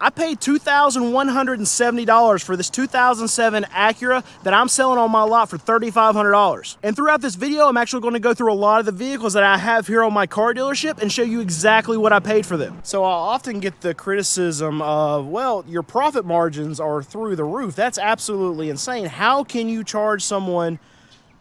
I paid $2,170 for this 2007 Acura that I'm selling on my lot for $3,500. And throughout this video, I'm actually going to go through a lot of the vehicles that I have here on my car dealership and show you exactly what I paid for them. So I'll often get the criticism of, well, your profit margins are through the roof. That's absolutely insane. How can you charge someone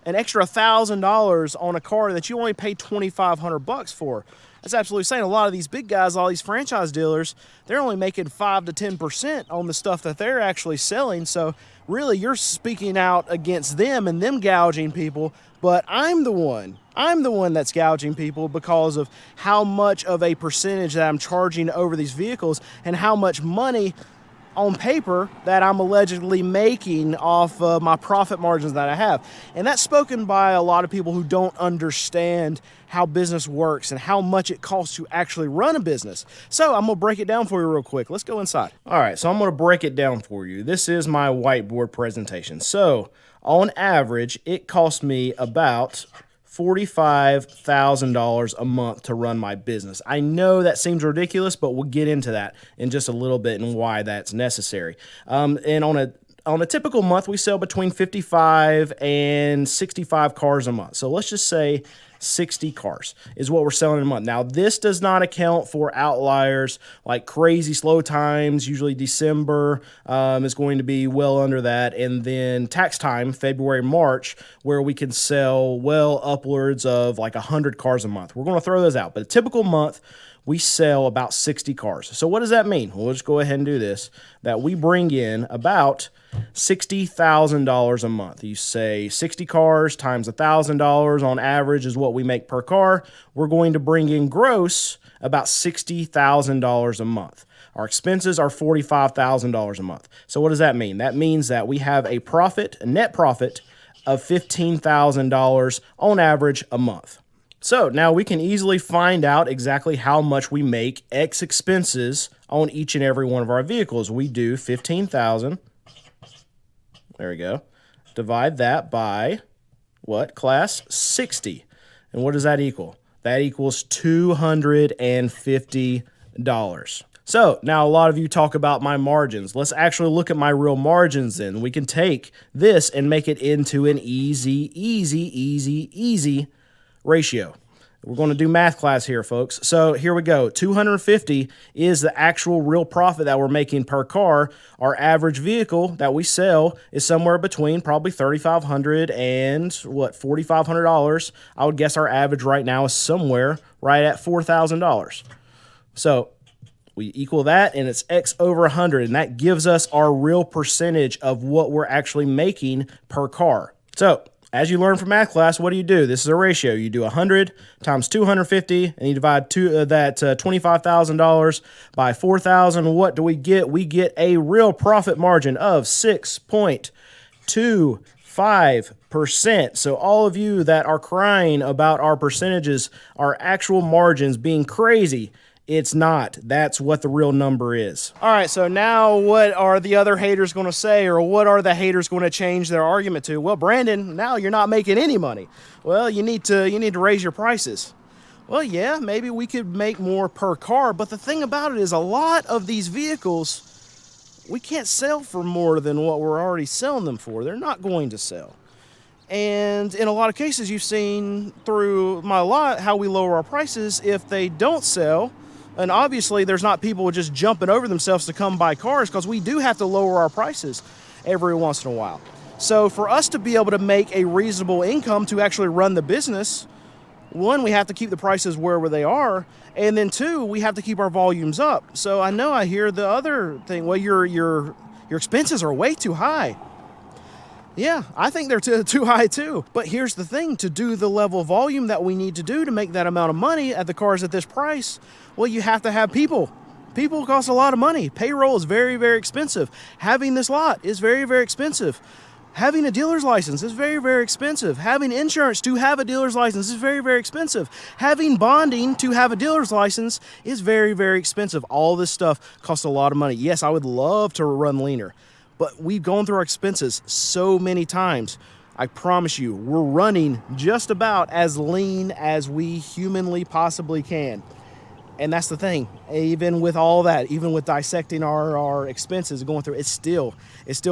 an extra $1,000 on a car that you only paid $2,500 for? That's absolutely insane. A lot of these big guys, all these franchise dealers, they're only making 5 to 10% on the stuff that they're actually selling. So really, you're speaking out against them and them gouging people. But I'm the one that's gouging people because of how much of a percentage that I'm charging over these vehicles and how much money on paper that I'm allegedly making off my profit margins that I have. And that's spoken by a lot of people who don't understand how business works and how much it costs to actually run a business. So I'm gonna break it down for you real quick. Let's go inside. All right, so I'm gonna break it down for you. This is my whiteboard presentation. So on average, it cost me about $45,000 a month to run my business. I know that seems ridiculous, but we'll get into that in just a little bit and why that's necessary. And on a typical month, we sell between 55 and 65 cars a month. So let's just say 60 cars is what we're selling in a month. Now, this does not account for outliers like crazy slow times. Usually December is going to be well under that. And then tax time, February, March, where we can sell well upwards of like 100 cars a month. We're going to throw those out. But a typical month, we sell about 60 cars. So what does that mean? Well, we'll just go ahead and do this. That we bring in about $60,000 a month. You say 60 cars times $1,000 on average is what we make per car. We're going to bring in gross about $60,000 a month. Our expenses are $45,000 a month. So what does that mean? That means that we have a profit, a net profit of $15,000 on average a month. So now we can easily find out exactly how much we make X expenses on each and every one of our vehicles. We do 15,000. There we go. Divide that by what? Class 60. And what does that equal? That equals $250. So now a lot of you talk about my margins. Let's actually look at my real margins then. We can take this and make it into an easy ratio. We're going to do math class here, folks. So here we go. 250 is the actual real profit that we're making per car. Our average vehicle that we sell is somewhere between probably $3,500 and $4,500. I would guess our average right now is somewhere right at $4,000. So we equal that, and it's X over 100, and that gives us our real percentage of what we're actually making per car. So as you learn from math class, what do? This is a ratio. You do 100 times 250, and you divide that $25,000 by 4,000. What do we get? We get a real profit margin of 6.25%. So all of you that are crying about our percentages, our actual margins being crazy, it's not. That's what the real number is. All right, so now what are the other haters going to say, or what are the haters going to change their argument to? Well, Brandon, now you're not making any money. Well, you need to raise your prices. Well, yeah, maybe we could make more per car, but the thing about it is a lot of these vehicles, we can't sell for more than what we're already selling them for. They're not going to sell. And in a lot of cases, you've seen through my lot how we lower our prices if they don't sell. And obviously, there's not people just jumping over themselves to come buy cars, because we do have to lower our prices every once in a while. So for us to be able to make a reasonable income to actually run the business, one, we have to keep the prices wherever they are. And then two, we have to keep our volumes up. So I know I hear the other thing, well, your expenses are way too high. Yeah, I think they're too high too. But here's the thing, to do the level of volume that we need to do to make that amount of money at the cars at this price, well, you have to have people. People cost a lot of money. Payroll is very, very expensive. Having this lot is very, very expensive. Having a dealer's license is very, very expensive. Having insurance to have a dealer's license is very, very expensive. Having bonding to have a dealer's license is very, very expensive. All this stuff costs a lot of money. Yes, I would love to run leaner, but we've gone through our expenses so many times. I promise you, we're running just about as lean as we humanly possibly can. And that's the thing, even with all that, even with dissecting our expenses going through, it still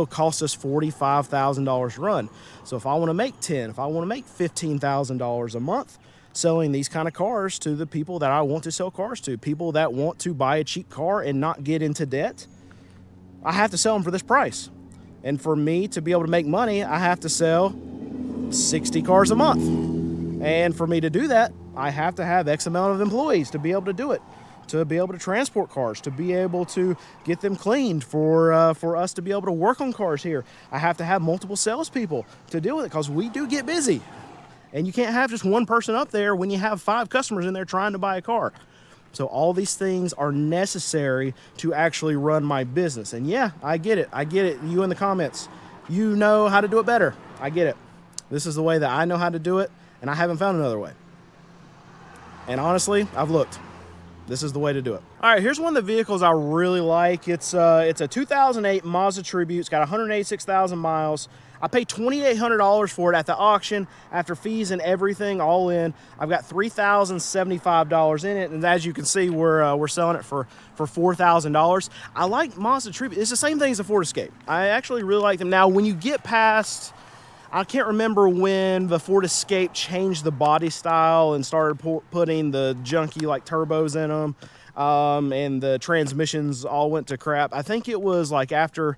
costs us $45,000 to run. So if I want to make if I want to make $15,000 a month selling these kind of cars to the people that I want to sell cars to, people that want to buy a cheap car and not get into debt, I have to sell them for this price. And for me to be able to make money, I have to sell 60 cars a month. And for me to do that, I have to have X amount of employees to be able to do it, to be able to transport cars, to be able to get them cleaned, for us to be able to work on cars here. I have to have multiple salespeople to deal with it, because we do get busy. And you can't have just one person up there when you have 5 customers in there trying to buy a car. So all these things are necessary to actually run my business. And yeah, I get it. You in the comments, you know how to do it better. I get it. This is the way that I know how to do it, and I haven't found another way. And honestly, I've looked. This is the way to do it. All right, here's one of the vehicles I really like. It's a 2008 Mazda Tribute. It's got 186,000 miles. I paid $2,800 for it at the auction after fees and everything all in. I've got $3,075 in it, and as you can see, we're selling it for $4,000. I like Mazda Tribute. It's the same thing as the Ford Escape. I actually really like them. Now, when you get past, I can't remember when the Ford Escape changed the body style and started putting the junky like turbos in them, and the transmissions all went to crap. I think it was like after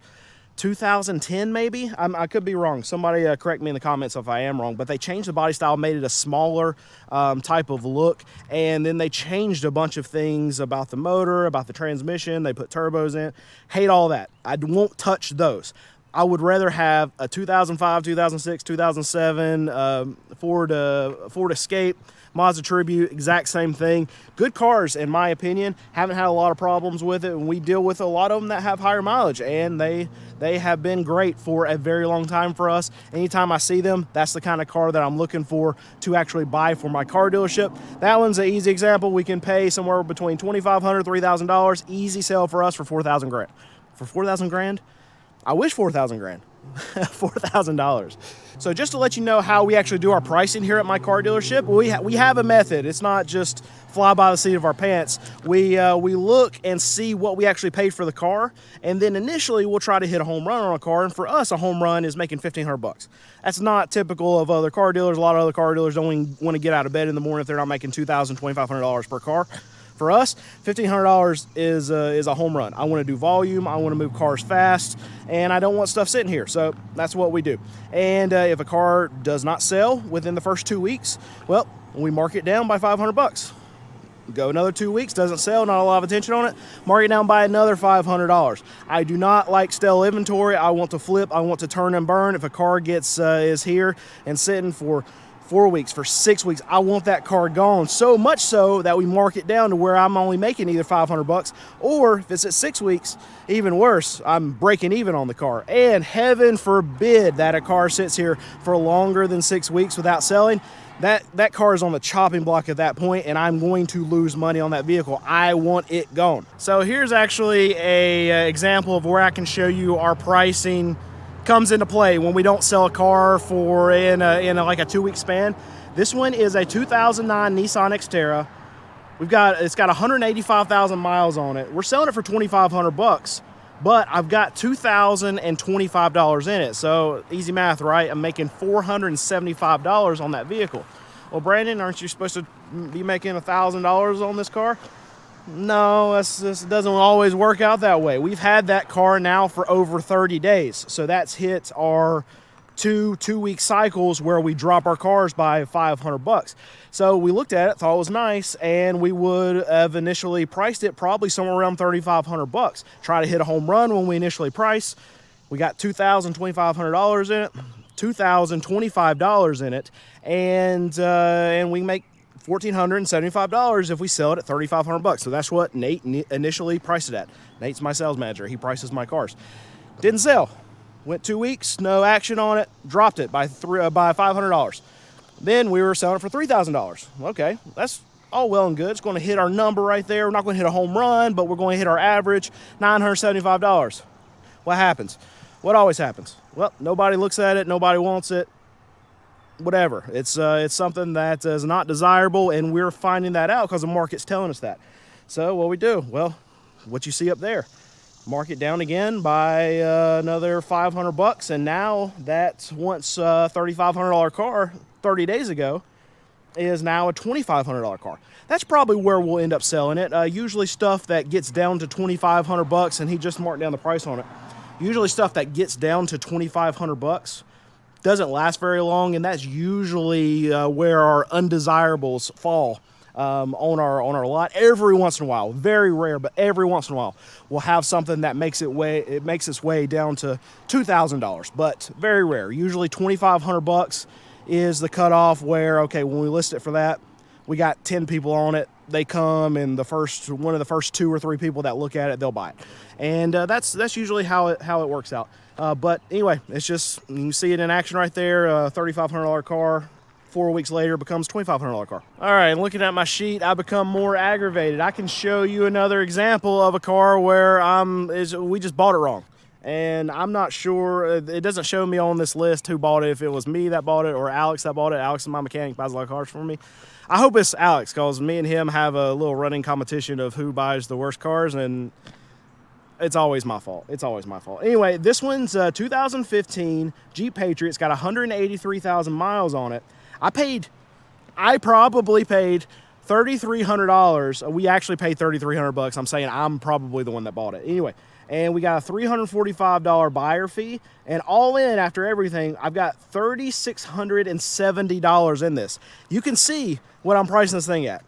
2010 maybe. I could be wrong. Somebody correct me in the comments if I am wrong, but they changed the body style, made it a smaller type of look, and then they changed a bunch of things about the motor, about the transmission. They put turbos in. Hate all that. I won't touch those. I would rather have a 2005, 2006, 2007 Ford Escape, Mazda Tribute, exact same thing. Good cars, in my opinion. Haven't had a lot of problems with it, and we deal with a lot of them that have higher mileage, and they have been great for a very long time for us. Anytime I see them, that's the kind of car that I'm looking for to actually buy for my car dealership. That one's an easy example. We can pay somewhere between $2,500, $3,000. Easy sale for us for $4,000 grand. For $4,000 grand? I wish $4,000 grand. $4,000. So just to let you know how we actually do our pricing here at my car dealership, we have a method. It's not just fly by the seat of our pants. We look and see what we actually paid for the car, and then initially we'll try to hit a home run on a car. And for us, a home run is making $1,500. That's not typical of other car dealers. A lot of other car dealers don't even want to get out of bed in the morning if they're not making $2,000, $2,500 per car. For us, $1,500 is a home run. I want to do volume. I want to move cars fast, and I don't want stuff sitting here. So that's what we do. And if a car does not sell within the first 2 weeks, well, we mark it down by $500. Go another 2 weeks, doesn't sell, not a lot of attention on it, mark it down by another $500. I do not like stale inventory. I want to flip. I want to turn and burn. If a car is here and sitting for 4 weeks, for 6 weeks, I want that car gone, so much so that we mark it down to where I'm only making either $500, or if it's at 6 weeks, even worse, I'm breaking even on the car. And heaven forbid that a car sits here for longer than 6 weeks without selling. That car is on the chopping block at that point, and I'm going to lose money on that vehicle. I want it gone. So here's actually a example of where I can show you our pricing comes into play when we don't sell a car for in like a 2 week span. This one is a 2009 Nissan Xterra. It's got 185,000 miles on it. We're selling it for $2,500, but I've got $2,025 in it. So easy math, right? I'm making $475 on that vehicle. Well, Brandon, aren't you supposed to be making $1,000 on this car? No, this doesn't always work out that way. We've had that car now for over 30 days. So that's hit our two-week cycles where we drop our cars by $500. So we looked at it, thought it was nice, and we would have initially priced it probably somewhere around $3,500. Try to hit a home run when we initially price. We got $2,000, $2,500 in it, $2,025 in it, and we make $1,475 if we sell it at $3,500. So that's what Nate initially priced it at. Nate's my sales manager. He prices my cars. Didn't sell. Went 2 weeks, no action on it. Dropped it by $500. Then we were selling it for $3,000. Okay, that's all well and good. It's going to hit our number right there. We're not going to hit a home run, but we're going to hit our average, $975. What happens? What always happens? Well, nobody looks at it. Nobody wants it. Whatever. It's something that is not desirable, and we're finding that out because the market's telling us that. So what we do? Well, what you see up there, mark it down again by another 500 bucks, and now that's once $3,500 car 30 days ago is now a $2,500 car. That's probably where we'll end up selling it. Usually stuff that gets down to 2,500 bucks, and he just marked down the price on it. Usually stuff that gets down to 2,500 bucks doesn't last very long, and that's usually where our undesirables fall on our lot. Every once in a while, very rare, but every once in a while, we'll have something that makes its way down to $2,000, but very rare. Usually 2,500 bucks is the cutoff where, okay, when we list it for that, we got 10 people on it. They come, and one of the first 2 or 3 people that look at it, they'll buy it, and that's usually how it works out. But anyway, it's just, you can see it in action right there. $3,500 car, 4 weeks later becomes $2,500 car. All right, looking at my sheet, I become more aggravated. I can show you another example of a car where we just bought it wrong. And I'm not sure, it doesn't show me on this list who bought it, if it was me that bought it or Alex that bought it. Alex is my mechanic, buys a lot of cars for me. I hope it's Alex, because me and him have a little running competition of who buys the worst cars, and it's always my fault. It's always my fault. Anyway, this one's a 2015 Jeep Patriot. It's got 183,000 miles on it. I probably paid $3,300. We actually paid $3,300. I'm saying I'm probably the one that bought it. Anyway, and we got a $345 buyer fee, and all in, after everything, I've got $3,670 in this. You can see what I'm pricing this thing at.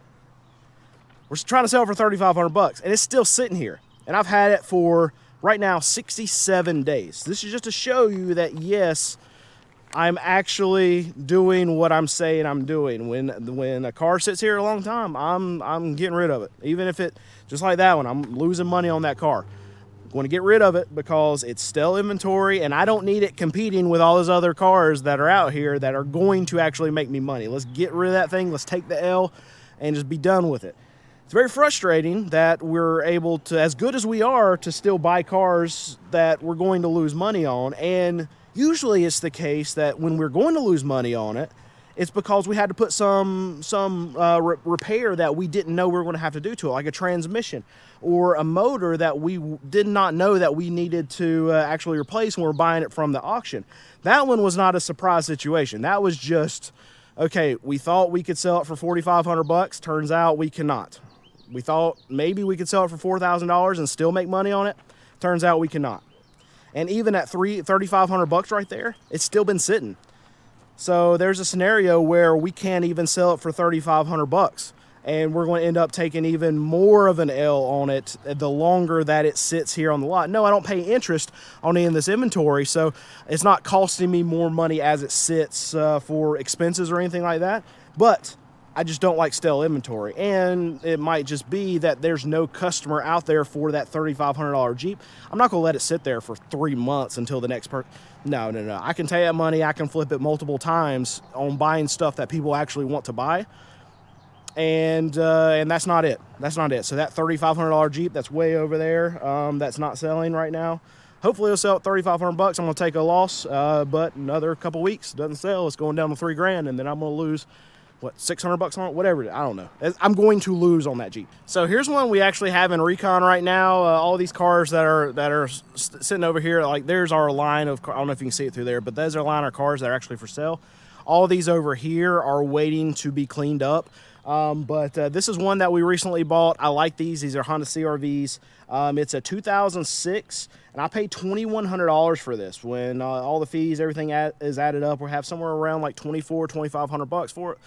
We're trying to sell it for $3,500, and it's still sitting here. And I've had it for, right now, 67 days. This is just to show you that, yes, I'm actually doing what I'm saying I'm doing. When a car sits here a long time, I'm getting rid of it. Even if it, just like that one, I'm losing money on that car. I'm going to get rid of it because it's still inventory, and I don't need it competing with all those other cars that are out here that are going to actually make me money. Let's get rid of that thing. Let's take the L and just be done with it. It's very frustrating that we're able to, as good as we are, to still buy cars that we're going to lose money on. And usually it's the case that when we're going to lose money on it, it's because we had to put some repair that we didn't know we were going to have to do to it, like a transmission or a motor that we did not know that we needed to actually replace when we're buying it from the auction. That one was not a surprise situation. That was just, okay, we thought we could sell it for $4,500. Turns out we cannot. We thought maybe we could sell it for $4,000 and still make money on it. Turns out we cannot. And even at $3,500 right there, it's still been sitting. So there's a scenario where we can't even sell it for $3,500, and we're going to end up taking even more of an L on it the longer that it sits here on the lot. No, I don't pay interest on any of this inventory, so it's not costing me more money as it sits for expenses or anything like that. But I just don't like stale inventory, and it might just be that there's no customer out there for that $3,500 Jeep. I'm not gonna let it sit there for 3 months until the next person. No. I can take that money, I can flip it multiple times on buying stuff that people actually want to buy, and that's not it. That's not it. So that $3,500 Jeep that's way over there, that's not selling right now. Hopefully it'll sell at $3,500. I'm gonna take a loss, but another couple weeks doesn't sell. It's going down to $3,000, and then I'm gonna lose, what, $600 on it? Whatever it is, I don't know. I'm going to lose on that Jeep. So here's one we actually have in recon right now. All these cars that are sitting over here, like there's our line of, I don't know if you can see it through there, but there's our line of cars that are actually for sale. All of these over here are waiting to be cleaned up. But this is one that we recently bought. I like these. These are Honda CR-Vs. It's a 2006, and I paid $2,100 for this. When all the fees, everything is added up, we'll have somewhere around like $2,500 for it.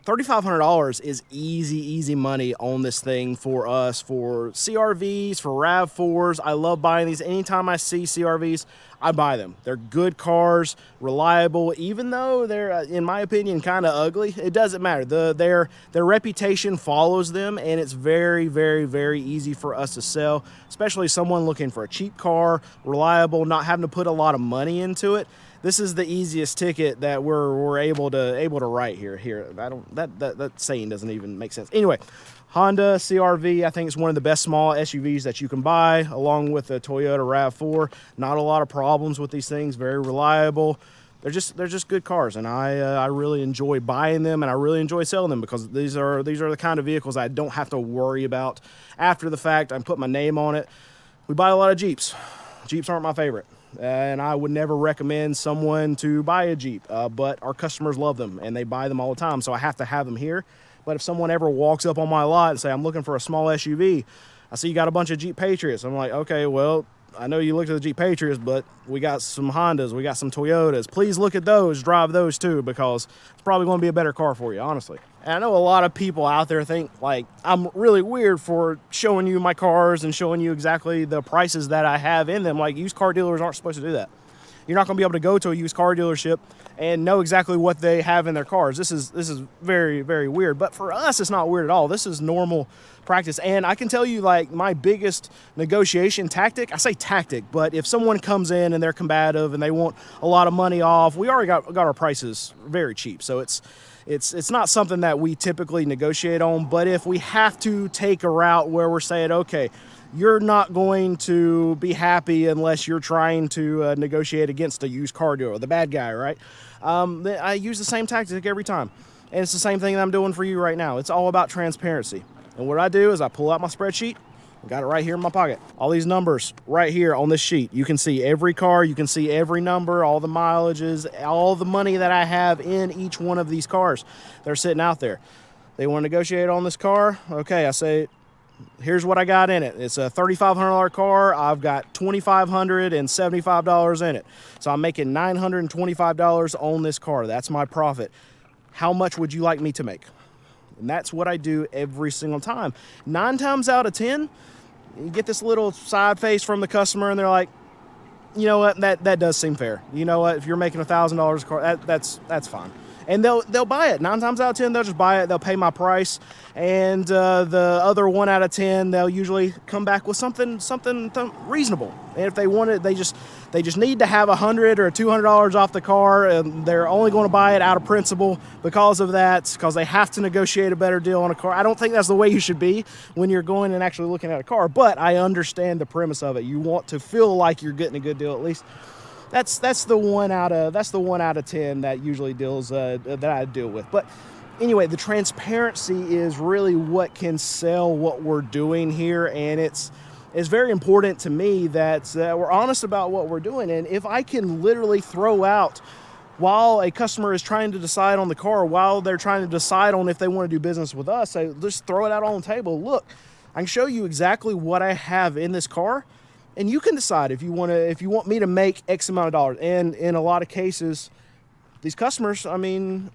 $3,500 is easy money on this thing for us, for CR-Vs, for RAV4s. I love buying these. Anytime I see CR-Vs, I buy them. They're good cars, reliable, even though they're, in my opinion, kind of ugly. It doesn't matter. Their reputation follows them, and it's very easy for us to sell, especially someone looking for a cheap car, reliable, not having to put a lot of money into it. This is the easiest ticket that we're able to write here. That saying doesn't even make sense. Anyway, Honda CR-V, I think it's one of the best small SUVs that you can buy, along with the Toyota RAV4. Not a lot of problems with these things. Very reliable. they're just good cars, and I really enjoy buying them, and I really enjoy selling them, because these are the kind of vehicles I don't have to worry about after the fact. I put my name on it. We buy a lot of Jeeps. Jeeps aren't my favorite, and I would never recommend someone to buy a Jeep, but our customers love them, and they buy them all the time, so I have to have them here. But if someone ever walks up on my lot and say, I'm looking for a small SUV, I see you got a bunch of Jeep Patriots. I'm like, okay, well, I know you looked at the Jeep Patriots, but we got some Hondas, we got some Toyotas. Please look at those, drive those too, because it's probably going to be a better car for you, honestly. And I know a lot of people out there think like I'm really weird for showing you my cars and showing you exactly the prices that I have in them. Like, used car dealers aren't supposed to do that. You're not going to be able to go to a used car dealership and know exactly what they have in their cars. This is very, very weird. But for us, it's not weird at all. This is normal practice. And I can tell you, like, my biggest negotiation tactic, I say tactic, but if someone comes in and they're combative and they want a lot of money off, we already got our prices very cheap. So it's not something that we typically negotiate on. But if we have to take a route where we're saying, okay, you're not going to be happy unless you're trying to negotiate against a used car dealer, the bad guy, right? I use the same tactic every time. And it's the same thing that I'm doing for you right now. It's all about transparency. And what I do is I pull out my spreadsheet. I got it right here in my pocket. All these numbers right here on this sheet. You can see every car. You can see every number, all the mileages, all the money that I have in each one of these cars. They're sitting out there. They want to negotiate on this car. Okay, I say, here's what I got in it. It's a $3,500 car. I've got $2,575 in it. So I'm making $925 on this car. That's my profit. How much would you like me to make? And that's what I do every single time. 9 times out of 10, you get this little side face from the customer, and they're like, you know what, that does seem fair. You know what, if you're making $1,000 a car, that's fine. And they'll buy it. 9 times out of 10, they'll just buy it. They'll pay my price. And the other 1 out of 10, they'll usually come back with something reasonable. And if they want it, they just need to have $100 or $200 off the car, and they're only going to buy it out of principle because of that, because they have to negotiate a better deal on a car. I don't think that's the way you should be when you're going and actually looking at a car, but I understand the premise of it. You want to feel like you're getting a good deal at least. That's the 1 out of 10 that usually deals that I deal with. But anyway, the transparency is really what can sell what we're doing here, and it's very important to me that we're honest about what we're doing. And if I can literally throw out, while a customer is trying to decide on the car, while they're trying to decide on if they want to do business with us, I just throw it out on the table. Look, I can show you exactly what I have in this car. And you can decide if you want me to make X amount of dollars. And in a lot of cases, these customers, I mean,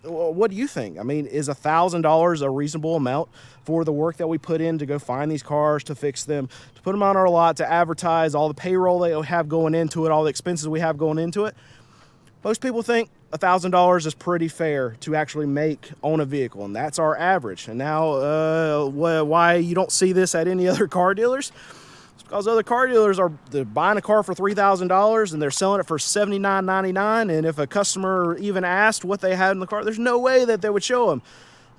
what do you think? I mean, is $1,000 a reasonable amount for the work that we put in to go find these cars, to fix them, to put them on our lot, to advertise, all the payroll they have going into it, all the expenses we have going into it? Most people think $1,000 is pretty fair to actually make on a vehicle, and that's our average. And now, why you don't see this at any other car dealers? Because other car dealers they're buying a car for $3,000 and they're selling it for $79.99. And if a customer even asked what they had in the car, there's no way that they would show them,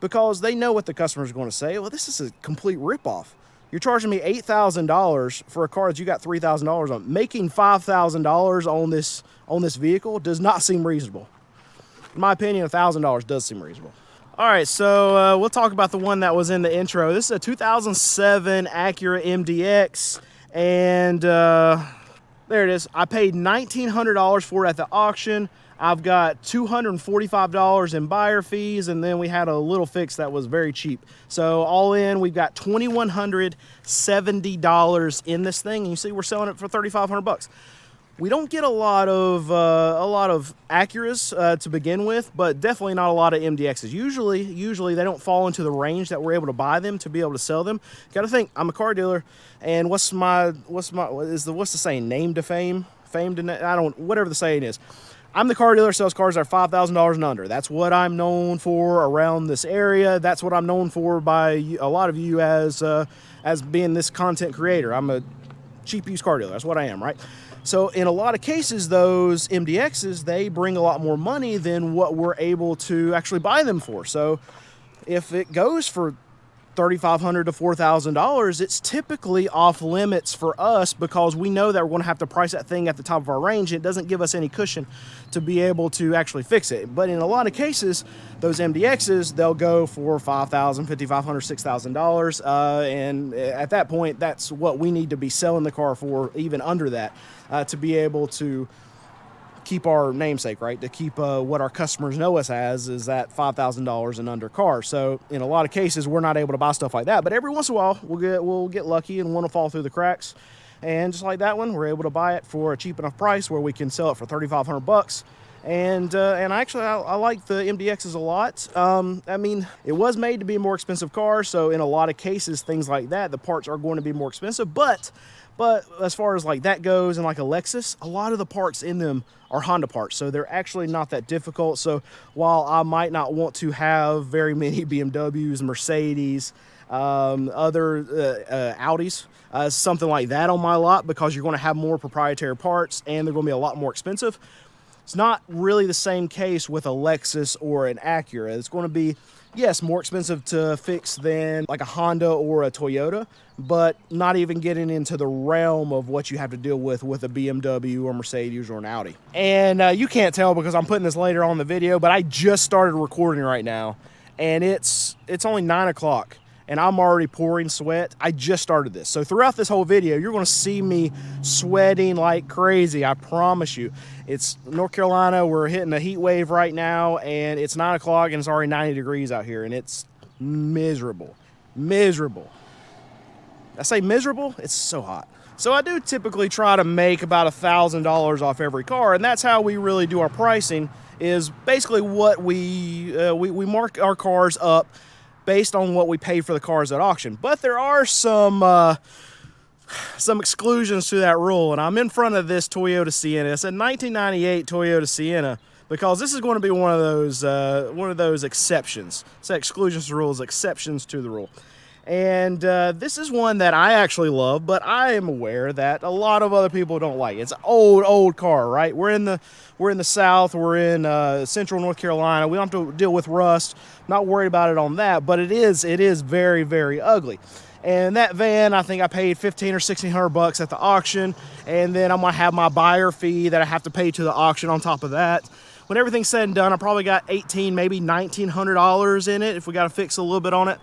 because they know what the customer's going to say. Well, this is a complete ripoff. You're charging me $8,000 for a car that you got $3,000 on. Making $5,000 on this vehicle does not seem reasonable. In my opinion, $1,000 does seem reasonable. All right, so we'll talk about the one that was in the intro. This is a 2007 Acura MDX. And there it is. I paid $1,900 for it at the auction. I've got $245 in buyer fees, and then we had a little fix that was very cheap. So all in, we've got $2,170 in this thing. And you see, we're selling it for $3,500. We don't get a lot of Acuras to begin with, but definitely not a lot of MDXs. Usually they don't fall into the range that we're able to buy them to be able to sell them. Got to think, I'm a car dealer, and what's the saying? Name to fame, fame to whatever the saying is. I'm the car dealer that sells cars that are $5,000 and under. That's what I'm known for around this area. That's what I'm known for by a lot of you as being this content creator. I'm a cheap used car dealer. That's what I am, right? So in a lot of cases, those MDXs, they bring a lot more money than what we're able to actually buy them for. So if it goes for $3,500 to $4,000, it's typically off limits for us because we know that we're going to have to price that thing at the top of our range. It doesn't give us any cushion to be able to actually fix it. But in a lot of cases, those MDXs, they'll go for $5,000, $5,500, $6,000. And at that point, that's what we need to be selling the car for, even under that, to be able to keep our namesake, right? To keep what our customers know us as is that $5,000 and under car. So in a lot of cases, we're not able to buy stuff like that. But every once in a while, we'll get lucky and one will fall through the cracks. And just like that one, we're able to buy it for a cheap enough price where we can sell it for $3,500. And actually, I like the MDXs a lot. I mean, it was made to be a more expensive car, so in a lot of cases, things like that, the parts are going to be more expensive. But as far as like that goes, and like a Lexus, a lot of the parts in them are Honda parts, so they're actually not that difficult. So while I might not want to have very many BMWs, Mercedes, other Audis, something like that on my lot, because you're going to have more proprietary parts and they're going to be a lot more expensive. It's not really the same case with a Lexus or an Acura. It's going to be, yes, more expensive to fix than like a Honda or a Toyota, but not even getting into the realm of what you have to deal with a BMW or Mercedes or an Audi. And you can't tell because I'm putting this later on in the video, but I just started recording right now, and it's only 9 o'clock. And I'm already pouring sweat. I just started this. So throughout this whole video, you're going to see me sweating like crazy. I promise you. It's North Carolina. We're hitting a heat wave right now, and it's 9 o'clock, and it's already 90 degrees out here, and it's miserable. Miserable. I say miserable? It's so hot. So I do typically try to make about $1,000 off every car, and that's how we really do our pricing, is basically what we mark our cars up based on what we paid for the cars at auction. But there are some exclusions to that rule, and I'm in front of this Toyota Sienna. It's a 1998 Toyota Sienna, because this is going to be one of those exceptions. So exclusions to rules, exceptions to the rule. And this is one that I actually love, but I am aware that a lot of other people don't like. It's an old car, right? We're in the South. We're in central North Carolina. We don't have to deal with rust. Not worried about it on that, but it is very, very ugly. And that van, I think I paid $1,500 or $1,600 at the auction, and then I'm gonna have my buyer fee that I have to pay to the auction on top of that. When everything's said and done, I probably got $1,800, maybe $1,900 in it if we got to fix a little bit on it.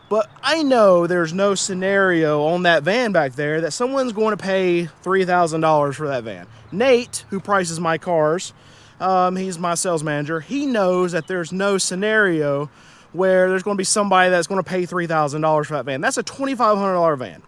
But I know there's no scenario on that van back there that someone's going to pay $3,000 for that van. Nate, who prices my cars, he's my sales manager, he knows that there's no scenario where there's going to be somebody that's going to pay $3,000 for that van. That's a $2,500 van.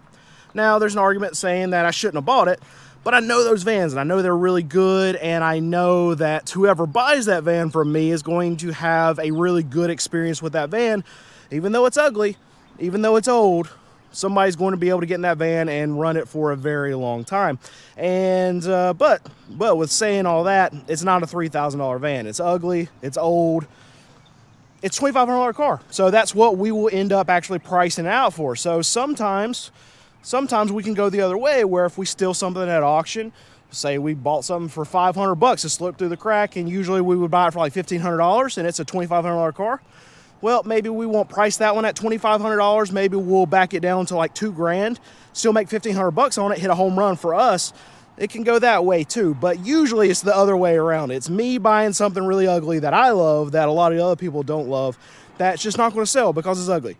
Now, there's an argument saying that I shouldn't have bought it, but I know those vans, and I know they're really good, and I know that whoever buys that van from me is going to have a really good experience with that van. Even though it's ugly, even though it's old, somebody's going to be able to get in that van and run it for a very long time. And but with saying all that, it's not a $3,000 van. It's ugly, it's old, it's a $2,500 car. So that's what we will end up actually pricing it out for. So sometimes we can go the other way, where if we steal something at auction, say we bought something for $500, it slipped through the crack, and usually we would buy it for like $1,500, and it's a $2,500 car. Well, maybe we won't price that one at $2,500. Maybe we'll back it down to like $2,000, still make $1,500 on it, hit a home run for us. It can go that way too, but usually it's the other way around. It's me buying something really ugly that I love, that a lot of the other people don't love, that's just not going to sell because it's ugly.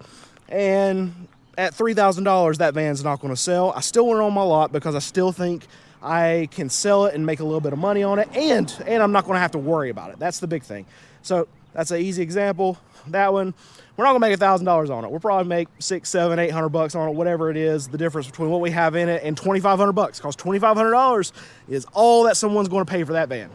And at $3,000, that van's not going to sell. I still want it on my lot because I still think I can sell it and make a little bit of money on it, and I'm not going to have to worry about it. That's the big thing. So that's an easy example. That one, we're not gonna make $1,000 on it. We'll probably make $600, $700, $800 on it, whatever it is, the difference between what we have in it and $2,500, because $2,500 is all that someone's gonna pay for that van.